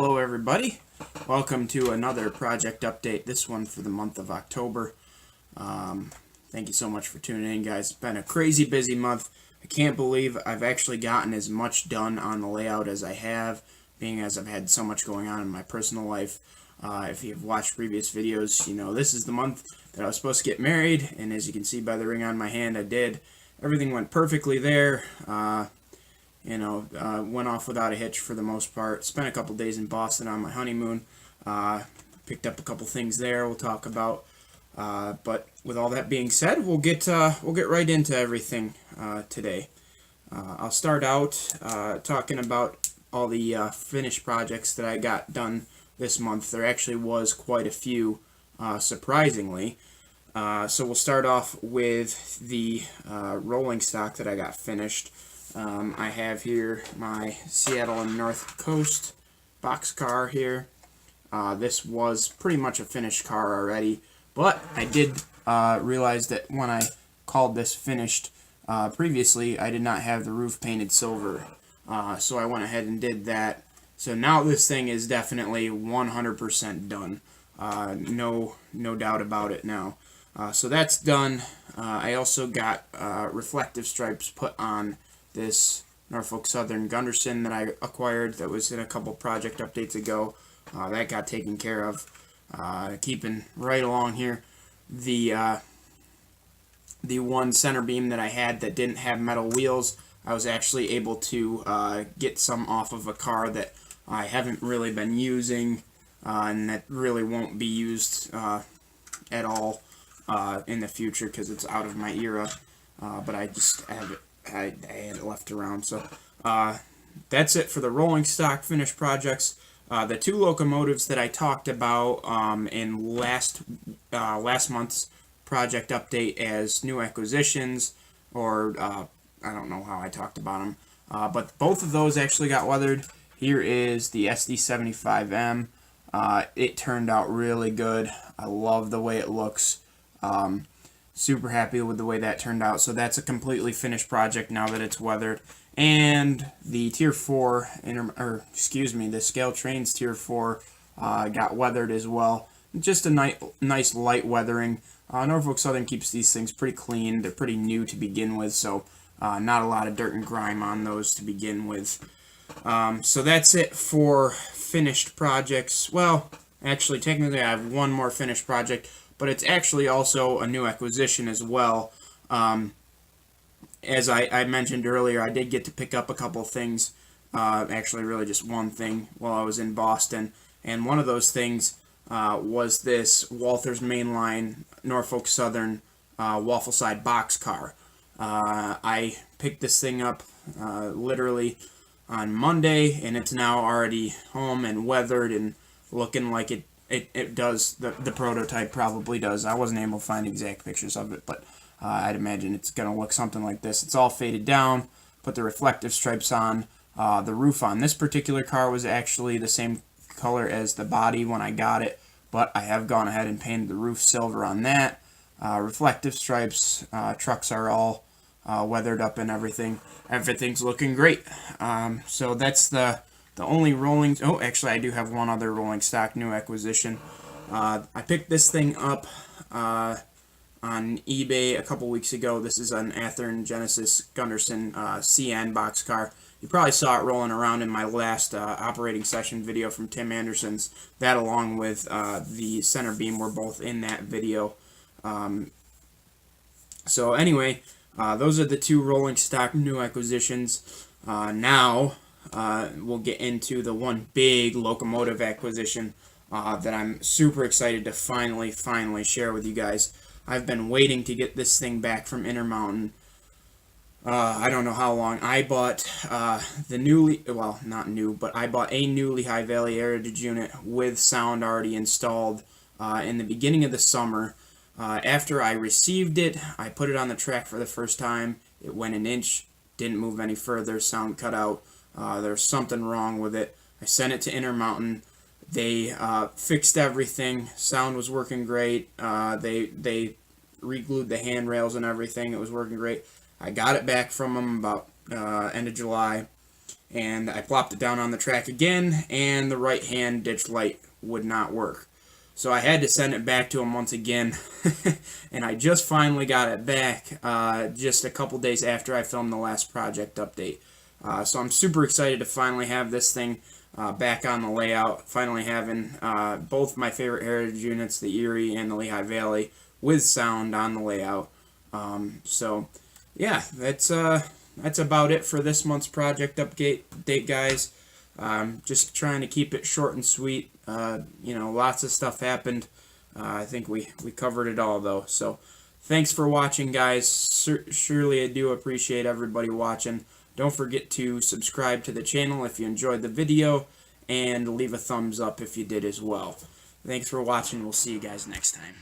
Hello everybody, welcome to another project update, this one for the month of October. Thank you so much for tuning in, guys. It's been a crazy busy month. I can't believe I've actually gotten as much done on the layout as I have, being as I've had so much going on in my personal life. If you've watched previous videos, you know this is the month that I was supposed to get married, and as you can see by the ring on my hand, I did. Everything went perfectly there. Went off without a hitch for the most part. Spent a couple days in Boston on my honeymoon. Picked up a couple things there we'll talk about. But with all that being said, we'll get right into everything today. I'll start out talking about all the finished projects that I got done this month. There actually was quite a few, surprisingly. So we'll start off with the rolling stock that I got finished. I have here my Seattle and North Coast boxcar here. This was pretty much a finished car already, but I did realize that when I called this finished previously, I did not have the roof painted silver. So I went ahead and did that. So now this thing is definitely 100% done. No doubt about it now. So that's done. I also got reflective stripes put on this Norfolk Southern Gunderson that I acquired that was in a couple project updates ago. That got taken care of. Keeping right along here, the one center beam that I had that didn't have metal wheels, I was actually able to get some off of a car that I haven't really been using, and that really won't be used at all in the future because it's out of my era. But I just have it. I had it left around. So that's it for the rolling stock finished projects. The two locomotives that I talked about in last month's project update as new acquisitions, or I don't know how I talked about them, but both of those actually got weathered. Here is the SD75M. It turned out really good. I love the way it looks. Super happy with the way that turned out. So that's a completely finished project now that it's weathered. And the Tier 4, the Scale Trains Tier 4 got weathered as well. Just a nice light weathering. Norfolk Southern keeps these things pretty clean. They're pretty new to begin with, so not a lot of dirt and grime on those to begin with. So that's it for finished projects. Well, actually, technically I have one more finished project, but it's actually also a new acquisition as well. As I mentioned earlier, I did get to pick up a couple of things, actually really just one thing while I was in Boston, and one of those things was this Walthers Mainline Norfolk Southern waffle side boxcar. I picked this thing up literally on Monday, and it's now already home and weathered and looking like it does, the prototype probably does. I wasn't able to find exact pictures of it, but I'd imagine it's going to look something like this. It's all faded down, put the reflective stripes on. The roof on this particular car was actually the same color as the body when I got it, but I have gone ahead and painted the roof silver on that. Reflective stripes, trucks are all weathered up and everything. Everything's looking great. So that's the only rolling... Oh, actually, I do have one other rolling stock new acquisition. I picked this thing up on eBay a couple weeks ago. This is an Athearn Genesis Gunderson CN boxcar. You probably saw it rolling around in my last operating session video from Tim Anderson's. That, along with the center beam, were both in that video. So anyway, those are the two rolling stock new acquisitions. Now we'll get into the one big locomotive acquisition that I'm super excited to finally share with you guys. I've been waiting to get this thing back from Intermountain. I don't know how long. I bought I bought a new Lehigh Valley Heritage unit with sound already installed in the beginning of the summer. After I received it, I put it on the track for the first time. It went an inch, didn't move any further, sound cut out. There's something wrong with it. I sent it to Intermountain. They fixed everything. Sound was working great. They re-glued the handrails and everything. It was working great. I got it back from them about end of July, and I plopped it down on the track again, and the right hand ditch light would not work. So I had to send it back to him once again, and I just finally got it back just a couple days after I filmed the last project update. So I'm super excited to finally have this thing back on the layout, finally having both my favorite Heritage units, the Erie and the Lehigh Valley, with sound on the layout. So yeah, that's about it for this month's project update, guys. Just trying to keep it short and sweet. Lots of stuff happened. I think we covered it all, though. So thanks for watching, guys. Surely I do appreciate everybody watching. Don't forget to subscribe to the channel if you enjoyed the video, and leave a thumbs up if you did as well. Thanks for watching. We'll see you guys next time.